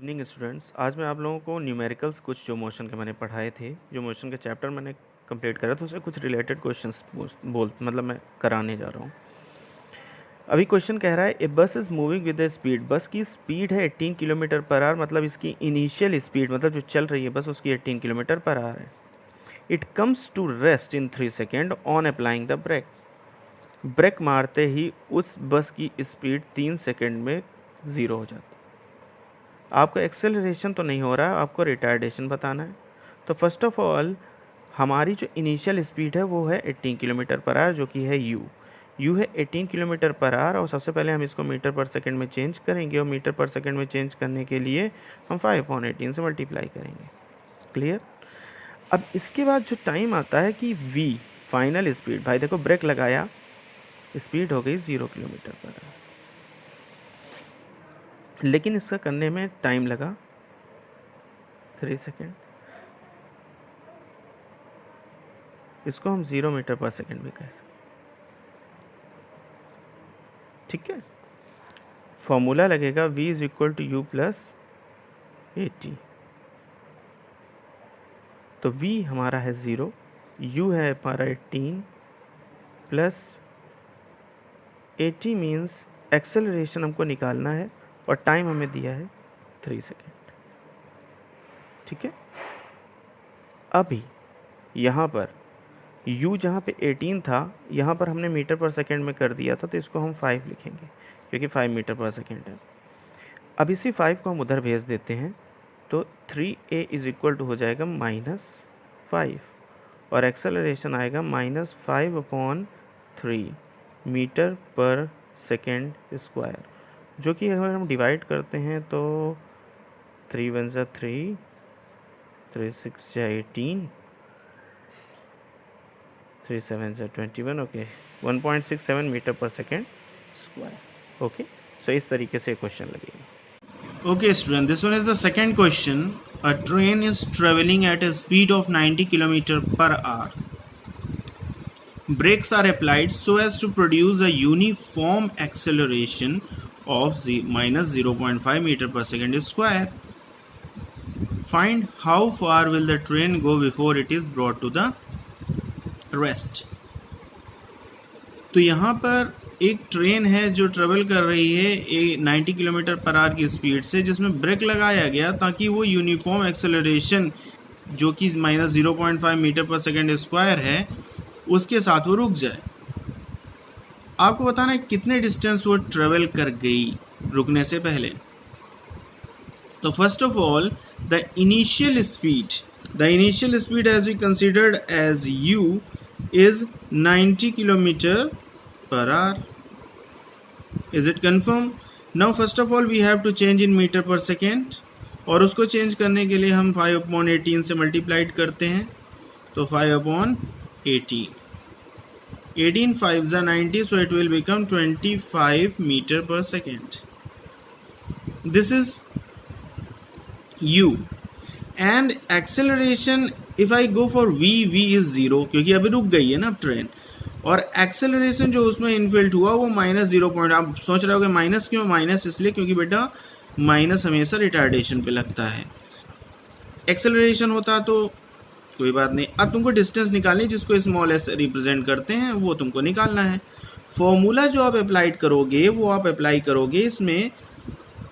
Evening students, आज मैं आप लोगों को न्यूमेरिकल्स कुछ जो मोशन के मैंने पढ़ाए थे, जो मोशन के चैप्टर मैंने कंप्लीट करा था, उससे कुछ रिलेटेड क्वेश्चंस मैं कराने जा रहा हूँ। अभी क्वेश्चन कह रहा है a bus is moving with the speed. Bus की स्पीड है 18 किलोमीटर पर आवर, मतलब इसकी इनिशियल स्पीड, मतलब जो चल रही है बस उसकी 18 किलोमीटर पर आवर है। It comes to rest in 3 second on applying the brake. Brake मारते ही उस बस की स्पीड 3 सेकेंड में ज़ीरो हो जाती है। आपको एक्सेलरेशन तो नहीं हो रहा है, आपको रिटार्डेशन बताना है। तो फर्स्ट ऑफ ऑल हमारी जो इनिशियल स्पीड है वो है 18 किलोमीटर पर आवर, जो कि है यू है 18 किलोमीटर पर आवर। और सबसे पहले हम इसको मीटर पर सेकंड में चेंज करेंगे, और मीटर पर सेकंड में चेंज करने के लिए हम 5/18 से मल्टीप्लाई करेंगे। क्लियर। अब इसके बाद जो टाइम आता है कि वी फाइनल स्पीड, भाई देखो ब्रेक लगाया, स्पीड हो गई 0 किलोमीटर पर आवर, लेकिन इसका करने में टाइम लगा 3 सेकेंड। इसको हम 0 मीटर पर सेकेंड भी कह सकते, ठीक है। फॉर्मूला लगेगा v is equal to u plus 80। तो v हमारा है 0, u है हमारा 18 प्लस 80 मीन्स एक्सेलरेशन हमको निकालना है, और टाइम हमें दिया है 3 सेकेंड, ठीक है। अभी यहाँ पर u जहाँ पे 18 था, यहाँ पर हमने मीटर पर सेकेंड में कर दिया था, तो इसको हम 5 लिखेंगे क्योंकि 5 मीटर पर सेकेंड है। अब इसी 5 को हम उधर भेज देते हैं, तो 3a इज इक्वल टू हो जाएगा -5, और एक्सेलरेशन आएगा -5/3 मीटर पर सेकेंड स्क्वायर, जो कि अगर हम डिवाइड करते हैं तो 3 1 जा 3, 3 6 जा 18, 3 7 जा 21, ओके 1.67 मीटर पर सेकेंड स्क्वायर। ओके, सो इस तरीके से क्वेश्चन लगेगा। Okay student, this one is the second question. A train is traveling at a speed of 90 km per hour. Brakes are applied so as to produce a uniform acceleration of minus 0.5 meter per second square. Find how far will the train go before it is brought to the rest. तो यहाँ पर एक train है जो travel कर रही है 90 kilometre per our की स्पीड से, जिसमें ब्रेक लगाया गया ताकि वो यूनिफॉर्म एक्सेलरेशन जो कि -0.5 मीटर पर सेकेंड स्क्वायर है उसके साथ वो रुक जाए। आपको बताना है कितने डिस्टेंस वो ट्रेवल कर गई रुकने से पहले। तो first of all the initial speed as we considered as u is 90 kilometer per hour. Is it confirmed? Now first of all we have to change in meter per second, और उसको change करने के लिए हम 5/18 से multiplied करते हैं, तो 5/18, 18 5 are 90, so it will become 25 meter per second. This is u, and acceleration if I go for v is 0, क्योंकि अभी रुक गई है ना ट्रेन, और एक्सेलरेशन जो उसमें इनफिल्ट हुआ वो -0. आप सोच रहे हो कि माइनस क्यों? माइनस इसलिए क्योंकि बेटा माइनस हमेशा रिटार्डेशन पे लगता है, एक्सेलरेशन होता तो कोई बात नहीं। अब तुमको डिस्टेंस निकालनी, जिसको स्मॉल एस रिप्रेजेंट करते हैं, वो तुमको निकालना है। फॉर्मूला जो आप अप्लाई करोगे वो आप अप्लाई करोगे इसमें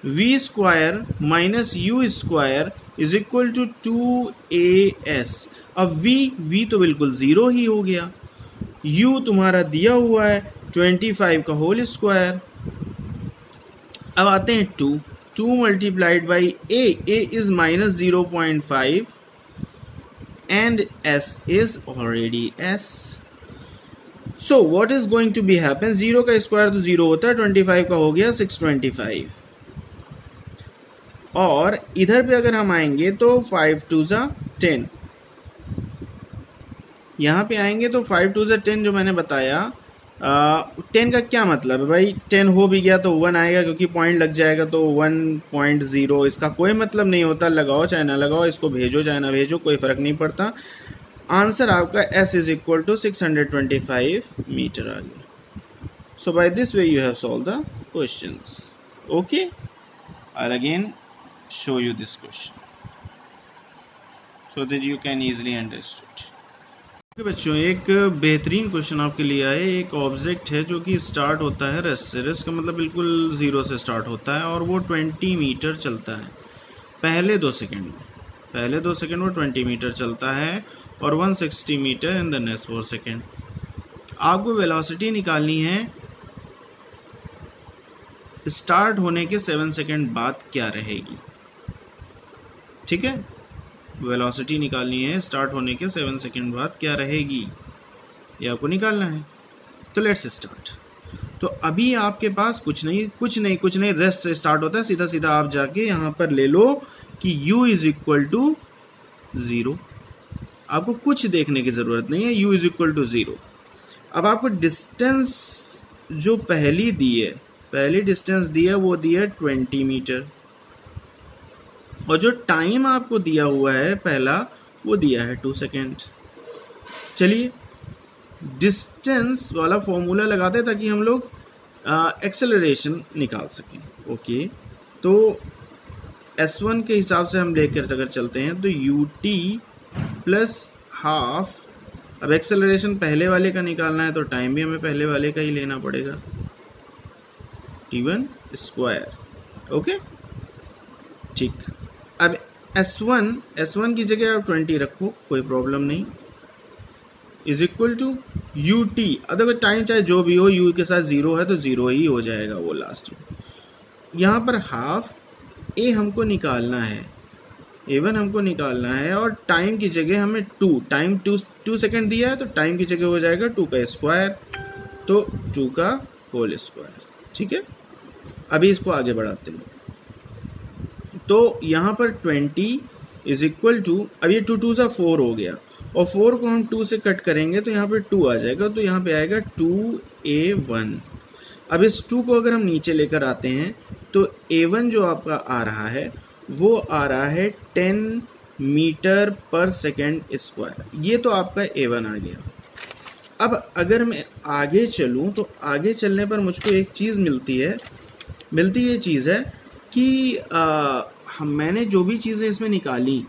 v square minus u square is equal to 2as। अब v तो बिल्कुल 0 ही हो गया, u तुम्हारा दिया हुआ है 25 का होल स्क्वायर। अब आते हैं 2 multiplied by a is -0.5 and s is already s. So what is going to be happen? 0 का स्क्वायर तो 0 होता है, 25 का हो गया 625, और इधर पे अगर हम आएंगे तो 5 2 जा 10, यहाँ पे आएंगे तो 5 2 जा 10 जो मैंने बताया। 10 का क्या मतलब है भाई? 10 हो भी गया तो 1 आएगा, क्योंकि पॉइंट लग जाएगा तो 1.0। इसका कोई मतलब नहीं होता, लगाओ चाहे ना लगाओ, इसको भेजो चाहे ना भेजो, कोई फ़र्क नहीं पड़ता। आंसर आपका s is equal to 625 metre आ गया। So by this way you have solve the questions. Okay, और again show you this question so that you can easily understood. बच्चों, एक बेहतरीन क्वेश्चन आपके लिए आए। एक ऑब्जेक्ट है जो कि स्टार्ट होता है रेस्ट से। रेस्ट का मतलब बिल्कुल ज़ीरो से स्टार्ट होता है और वो 20 मीटर चलता है पहले 2 सेकंड में। पहले 2 सेकंड वो 20 मीटर चलता है और 160 metre in the next 4 second. आपको वेलोसिटी निकालनी है स्टार्ट होने के 7 सेकंड बाद क्या रहेगी। ठीक है, वेलोसिटी निकालनी है स्टार्ट होने के 7 सेकंड बाद क्या रहेगी, ये आपको निकालना है। तो लेट्स स्टार्ट। तो अभी आपके पास कुछ नहीं रेस्ट से स्टार्ट होता है। सीधा सीधा आप जाके यहाँ पर ले लो कि u इज इक्वल टू 0। आपको कुछ देखने की ज़रूरत नहीं है, u इज इक्वल टू 0। अब आपको डिस्टेंस जो पहली डिस्टेंस दी है वो दी है 20 मीटर और जो टाइम आपको दिया हुआ है पहला वो दिया है 2 सेकेंड। चलिए डिस्टेंस वाला फॉर्मूला लगाते हैं ताकि हम लोग एक्सेलरेशन निकाल सकें। ओके, तो S1 के हिसाब से हम लेकर अगर चलते हैं तो ut प्लस हाफ। अब एक्सेलरेशन पहले वाले का निकालना है तो टाइम भी हमें पहले वाले का ही लेना पड़ेगा, t1 स्क्वायर। ओके ठीक। अब S1 की जगह आप 20 रखो, कोई प्रॉब्लम नहीं, इज इक्वल टू ut। अब देखो टाइम चाहे जो भी हो, u के साथ 0 है तो 0 ही हो जाएगा वो लास्ट में। यहाँ पर हाफ a हमको निकालना है, a1 हमको निकालना है और टाइम की जगह हमें 2 सेकेंड दिया है तो टाइम की जगह हो जाएगा 2 का स्क्वायर, तो 2 का होल स्क्वायर। ठीक है, अभी इसको आगे बढ़ाते हैं। तो यहाँ पर 20 इज इक्वल टू, अब ये 2 सा 4 हो गया और 4 को हम 2 से कट करेंगे तो यहाँ पे 2 आ जाएगा, तो यहाँ पे आएगा 2a1। अब इस 2 को अगर हम नीचे लेकर आते हैं तो a1 जो आपका आ रहा है वो आ रहा है 10 मीटर पर सेकेंड स्क्वायर। ये तो आपका a1 आ गया। अब अगर मैं आगे चलूँ तो आगे चलने पर मुझको एक चीज़ मिलती ये चीज़ है कि मैंने जो भी चीज़ें इसमें निकाली,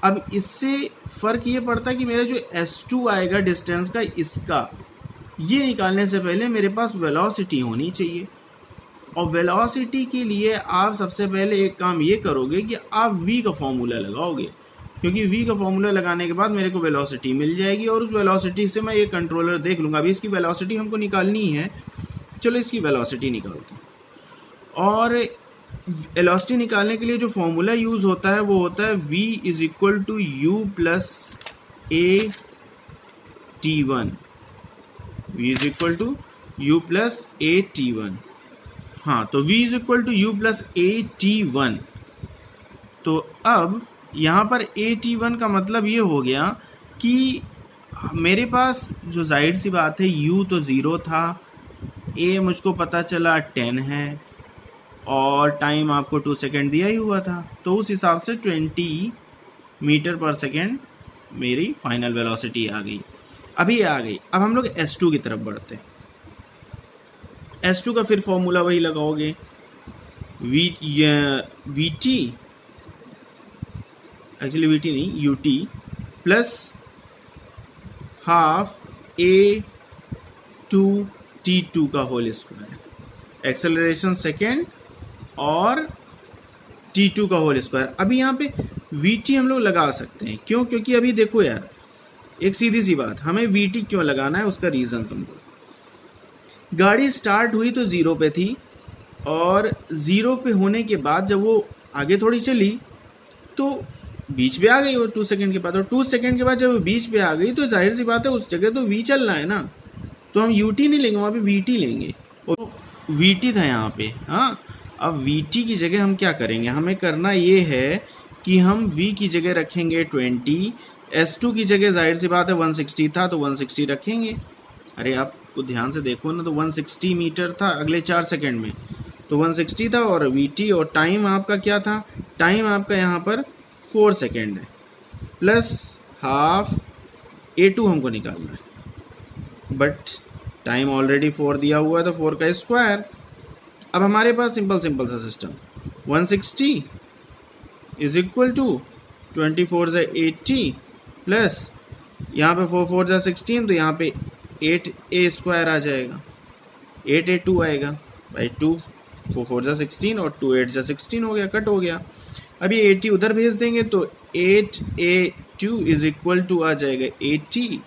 अब इससे फ़र्क ये पड़ता है कि मेरा जो S2 आएगा डिस्टेंस का, इसका ये निकालने से पहले मेरे पास वेलोसिटी होनी चाहिए। और वेलोसिटी के लिए आप सबसे पहले एक काम ये करोगे कि आप v का फॉर्मूला लगाओगे, क्योंकि v का फॉर्मूला लगाने के बाद मेरे को वेलोसिटी मिल जाएगी और उस वेलोसिटी से मैं ये कंट्रोलर देख लूँगा। अभी इसकी वेलोसिटी हमको निकालनी है, चलो इसकी वेलोसिटी निकालते हैं। और वेलोसिटी निकालने के लिए जो फॉर्मूला यूज़ होता है वो होता है v is equal to u plus a t1। v is equal to u plus a t1। हाँ, तो v is equal to u plus a t1। तो अब यहाँ पर a t1 का मतलब ये हो गया कि मेरे पास जो जाहिर सी बात है u तो 0 था, a मुझको पता चला 10 है और टाइम आपको 2 सेकेंड दिया ही हुआ था, तो उस हिसाब से 20 मीटर पर सेकेंड मेरी फाइनल वेलोसिटी आ गई। अभी आ गई। अब हम लोग S2 की तरफ बढ़ते हैं। S2 का फिर फॉर्मूला वही लगाओगे, VT एक्चुअली VT नहीं UT plus half A2 T2 का होल स्क्वायर, एक्सेलरेशन सेकेंड और T2 का होल स्क्वायर। अभी यहाँ पे VT हम लोग लगा सकते हैं, क्यों? क्योंकि अभी देखो यार, एक सीधी सी बात, हमें VT क्यों लगाना है उसका रीज़न समझो। गाड़ी स्टार्ट हुई तो 0 पे थी और 0 पे होने के बाद जब वो आगे थोड़ी चली तो बीच पे आ गई वो 2 सेकेंड के बाद, और 2 सेकेंड के बाद जब वो बीच पे आ गई तो जाहिर सी बात है उस जगह तो V चलना है ना, तो हम UT नहीं लेंगे, वहाँ पे VT लेंगे। और VT था यहाँ पे। हाँ, अब VT की जगह हम क्या करेंगे, हमें करना ये है कि हम V की जगह रखेंगे 20, S2 की जगह जाहिर सी बात है 160 था तो 160 रखेंगे। अरे आप ध्यान से देखो ना, तो 160 मीटर था अगले 4 सेकेंड में, तो 160 था और VT और टाइम आपका क्या था, टाइम आपका यहाँ पर 4 सेकेंड है प्लस हाफ A2 हमको निकालना है, बट टाइम ऑलरेडी 4 दिया हुआ है तो 4 का स्क्वायर। अब हमारे पास सिंपल सा सिस्टम 160 इज इक्वल टू 24 ज़ा 80 प्लस यहाँ पे 4 4 ज़ा 16, तो यहाँ पे 8a स्क्वायर आ जाएगा, 8a2 आएगा बाई 2, 4 4 ज़ा 16 और 2 8 ज़ा 16 हो गया, कट हो गया। अभी 80 उधर भेज देंगे तो 8a2 इज इक्वल टू आ जाएगा 80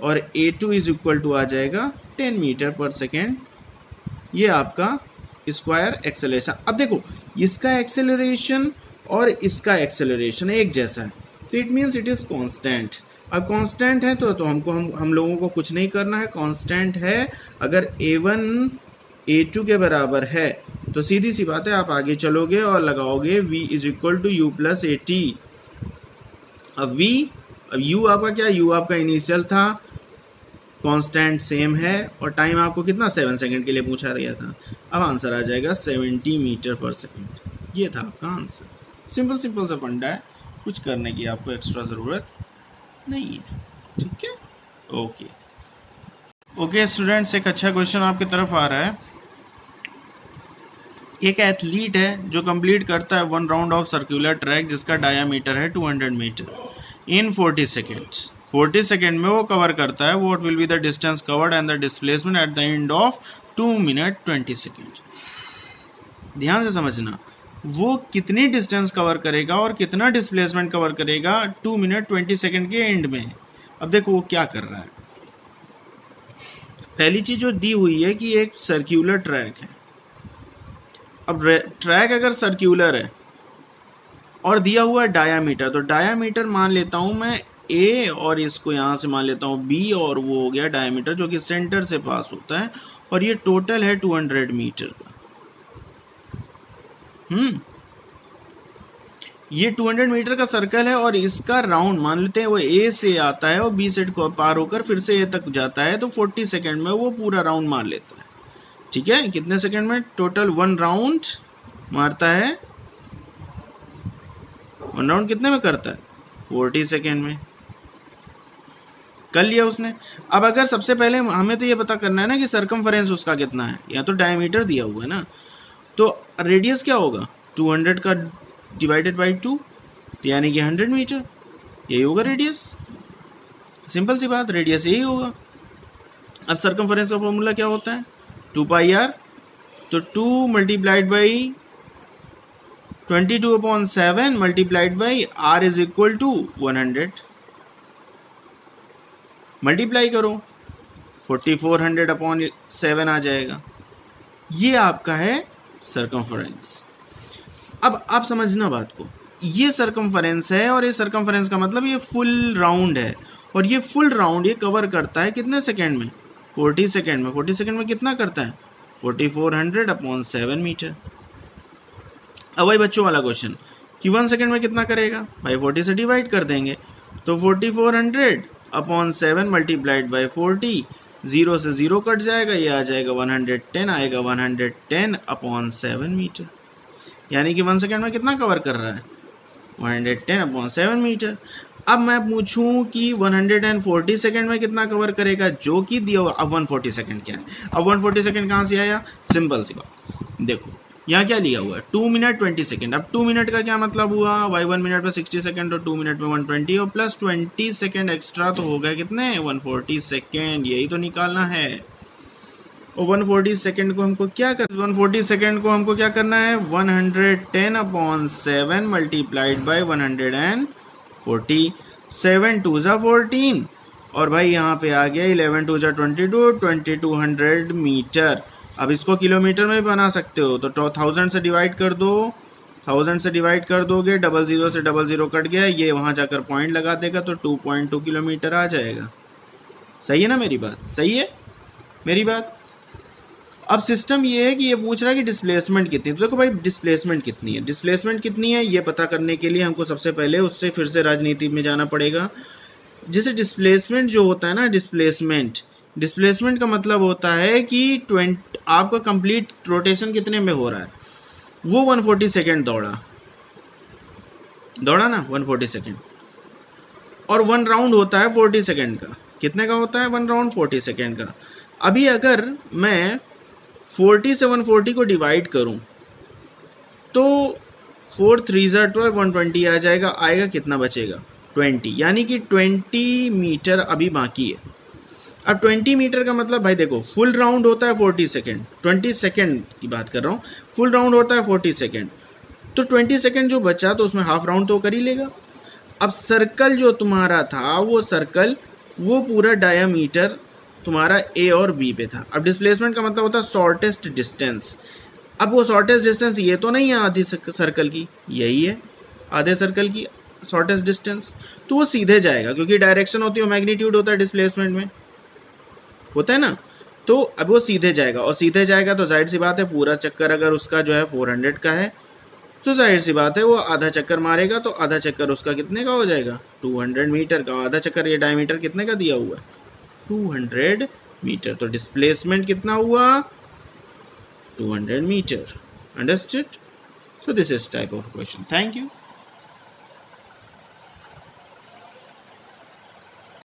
और a2 इज इक्वल टू आ जाएगा 10 मीटर पर सेकेंड। ये आपका स्क्वायर एक्सेलरेशन। अब देखो इसका एक्सेलरेशन और इसका एक्सेलरेशन एक जैसा है, तो it means it is constant. अब कांस्टेंट है तो हमको हम लोगों को कुछ नहीं करना है, कांस्टेंट है। अगर a1 a2 के बराबर है तो सीधी सी बात है, आप आगे चलोगे और लगाओगे v is equal to u plus a t. अब u आपका क्या, u आपका इनिशियल था, कांस्टेंट सेम है और टाइम आपको कितना 7 सेकंड के लिए पूछा गया था। अब आंसर आ जाएगा 70 मीटर पर सेकंड। ये था आपका आंसर। सिंपल सा फंडा है, कुछ करने की आपको एक्स्ट्रा ज़रूरत नहीं है। ठीक है, ओके स्टूडेंट्स, एक अच्छा क्वेश्चन आपकी तरफ आ रहा है। एक एथलीट है जो कंप्लीट करता है 1 राउंड ऑफ सर्कुलर ट्रैक जिसका डायामीटर है 200 मीटर इन 40 सेकेंड्स। 40 सेकेंड में वो कवर करता है। What will be the distance covered and the displacement at the end of 2 minute 20 second. ध्यान से समझना, वो कितनी डिस्टेंस कवर करेगा और कितना डिस्प्लेसमेंट कवर करेगा 2 मिनट 20 सेकेंड के एंड में। अब देखो वो क्या कर रहा है। पहली चीज जो दी हुई है कि एक सर्कुलर ट्रैक है। अब ट्रैक अगर सर्कुलर है और दिया हुआ है डायामीटर, तो डायामीटर मान लेता हूं मैं ए और इसको यहां से मान लेता हूं बी, और वो हो गया डायामीटर जो कि सेंटर से पास होता है, और ये टोटल है 200 मीटर का। ये 200 मीटर का सर्कल है और इसका राउंड मान लेते हैं वो ए से आता है और बी से पार होकर फिर से ए तक जाता है, तो 40 सेकेंड में वो पूरा राउंड मार लेता है। ठीक है, कितने सेकंड में? टोटल 1 राउंड मारता है। 1 राउंड कितने में करता है? 40 सेकेंड में। कर लिया उसने। अब अगर सबसे पहले हमें तो ये पता करना है ना कि सर्कमफरेंस उसका कितना है, या तो डायमीटर दिया हुआ है ना, तो रेडियस क्या होगा 200 का डिवाइडेड बाई 2, यानी कि 100 मीटर, यही होगा रेडियस। सिंपल सी बात, रेडियस यही होगा। अब सर्कमफरेंस का फॉर्मूला क्या होता है 2 पाई आर, तो 2 multiplied by 22/7 multiplied by r is equal to 100। Multiply करो 4400/7 आ जाएगा। ये आपका है सर्कमफरेंस। अब आप समझना बात को, ये सर्कमफरेंस है और ये सर्कमफरेंस का मतलब ये फुल राउंड है, और ये फुल राउंड ये कवर करता है कितने सेकेंड में? 40 सेकेंड में। 40 सेकेंड में कितना करता है? 4400/7 मीटर। अब भाई बच्चों वाला क्वेश्चन कि 1 सेकेंड में कितना करेगा? भाई 40 से डिवाइड कर देंगे, तो 4400/7 मल्टीप्लाइड बाई 40, 0 से 0 कट जाएगा, ये आ जाएगा 110 आएगा, 110/7 मीटर। यानी कि 1 सेकेंड में कितना कवर कर रहा है? 110/7 मीटर। अब मैं पूछूं कि 140 सेकेंड में कितना कवर करेगा, जो कि दिया हुआ। अब 140 सेकेंड क्या है? अब 140 सेकेंड कहाँ से आया? सिंपल सी बात, देखो यहाँ क्या लिया हुआ है 2 मिनट 20 सेकेंड। अब 2 मिनट का क्या मतलब हुआ? भाई 1 मिनट में 60 सेकेंड और 2 मिनट में 120, और प्लस 20 सेकेंड एक्स्ट्रा, तो हो गया कितने? 140 सेकेंड। यही तो निकालना है। और 140 सेकेंड को हमको क्या कर 140 सेकेंड को हमको क्या करना है? 110/7 मल्टीप्लाइड बाई 140, 7 2 जा 14, और भाई यहाँ पे आ गया 11 2 जा 22, 2200 मीटर। अब इसको किलोमीटर में भी बना सकते हो, तो 1000 से डिवाइड कर दो, 1000 से डिवाइड कर दोगे, 00 से 00 कट गया, ये वहाँ जाकर पॉइंट लगा देगा, तो 2.2 किलोमीटर आ जाएगा। सही है ना मेरी बात? सही है मेरी बात? अब सिस्टम ये है कि ये पूछ रहा है कि डिस्प्लेसमेंट कितनी है। तो देखो भाई डिस्प्लेसमेंट कितनी है, डिस्प्लेसमेंट कितनी है ये पता करने के लिए हमको सबसे पहले उससे फिर से राजनीति में जाना पड़ेगा। जैसे डिस्प्लेसमेंट जो होता है ना, डिस्प्लेसमेंट का मतलब होता है कि आपका कंप्लीट रोटेशन कितने में हो रहा है। वो 140 सेकेंड दौड़ा ना 140 सेकेंड, और 1 राउंड होता है 40 सेकेंड का। कितने का होता है 1 राउंड? 40 सेकेंड का। अभी अगर मैं 40 से 140 को डिवाइड करूं तो 4 3 12 120 आ जाएगा, आएगा कितना बचेगा 20, यानी कि 20 मीटर अभी बाकी है। अब 20 मीटर का मतलब भाई देखो फुल राउंड होता है 40 सेकेंड, 20 सेकेंड की बात कर रहा हूँ, फुल राउंड होता है 40 सेकेंड, तो 20 सेकेंड जो बचा तो उसमें हाफ राउंड तो कर ही लेगा। अब सर्कल जो तुम्हारा था वो सर्कल वो पूरा डायामीटर तुम्हारा ए और बी पे था। अब डिस्प्लेसमेंट का मतलब होता है शॉर्टेस्ट डिस्टेंस। अब वो शॉर्टेस्ट डिस्टेंस ये तो नहीं है आधी सर्कल की, यही है आधे सर्कल की शॉर्टेस्ट डिस्टेंस, तो वो सीधे जाएगा क्योंकि डायरेक्शन होती है मैग्नीट्यूड होता है डिस्प्लेसमेंट में, होता है ना। तो अब वो सीधे जाएगा और सीधे जाएगा तो जाहिर सी बात है पूरा चक्कर अगर उसका जो है 400 का है तो जाहिर सी बात है वो आधा चक्कर मारेगा, तो आधा चक्कर उसका कितने का हो जाएगा 200 मीटर का। आधा चक्कर ये डायमीटर कितने का दिया हुआ है 200 मीटर, तो डिस्प्लेसमेंट कितना हुआ 200 metre. Understood? So this is type of question. Thank you.